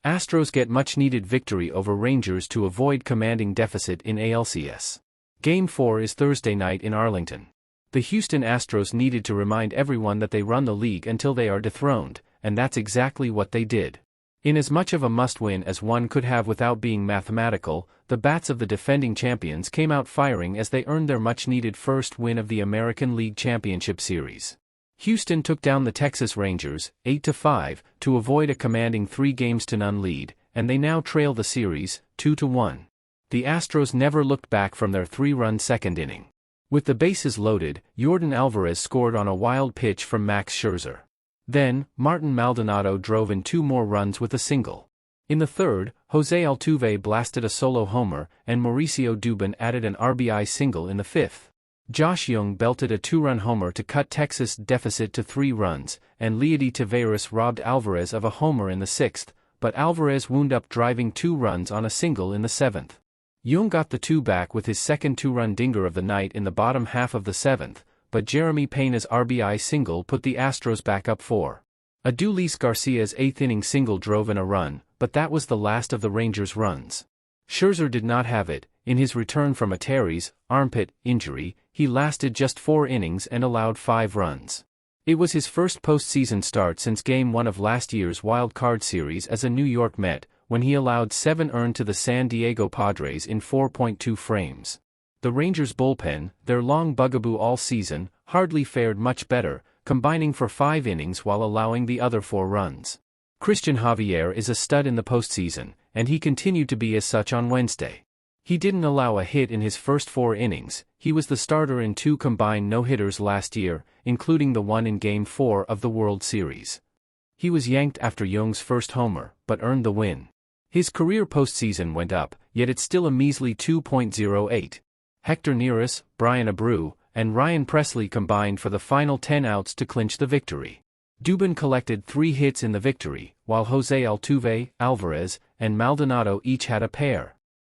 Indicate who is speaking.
Speaker 1: Astros get much-needed victory over Rangers to avoid commanding deficit in ALCS. Game 4 is Thursday night in Arlington. The Houston Astros needed to remind everyone that they run the league until they are dethroned, and that's exactly what they did. In as much of a must-win as one could have without being mathematical, the bats of the defending champions came out firing as they earned their much-needed first win of the American League Championship Series. Houston took down the Texas Rangers, 8-5, to avoid a commanding 3-0 lead, and they now trail the series, 2-1. The Astros never looked back from their 3-run second inning. With the bases loaded, Yordan Alvarez scored on a wild pitch from Max Scherzer. Then, Martin Maldonado drove in 2 more runs with a single. In the third, Jose Altuve blasted a solo homer, and Mauricio Dubon added an RBI single in the fifth. Josh Jung belted a 2-run homer to cut Texas' deficit to 3 runs, and Leody Taveras robbed Alvarez of a homer in the 6th, but Alvarez wound up driving 2 runs on a single in the 7th. Jung got the 2 back with his second 2-run dinger of the night in the bottom half of the 7th, but Jeremy Pena's RBI single put the Astros back up 4. Adolis Garcia's 8th-inning single drove in a run, but that was the last of the Rangers' runs. Scherzer did not have it. In his return from a teres armpit injury, he lasted just 4 innings and allowed 5 runs. It was his first postseason start since Game 1 of last year's Wild Card Series as a New York Met, when he allowed 7 earned to the San Diego Padres in 4.2 frames. The Rangers' bullpen, their long bugaboo all season, hardly fared much better, combining for 5 innings while allowing the other 4 runs. Christian Javier is a stud in the postseason, and he continued to be as such on Wednesday. He didn't allow a hit in his first 4 innings. He was the starter in 2 combined no-hitters last year, including the one in Game 4 of the World Series. He was yanked after Jung's first homer, but earned the win. His career postseason went up, yet it's still a measly 2.08. Hector Neris, Brian Abreu, and Ryan Presley combined for the final 10 outs to clinch the victory. Dubon collected 3 hits in the victory, while Jose Altuve, Alvarez, and Maldonado each had a pair.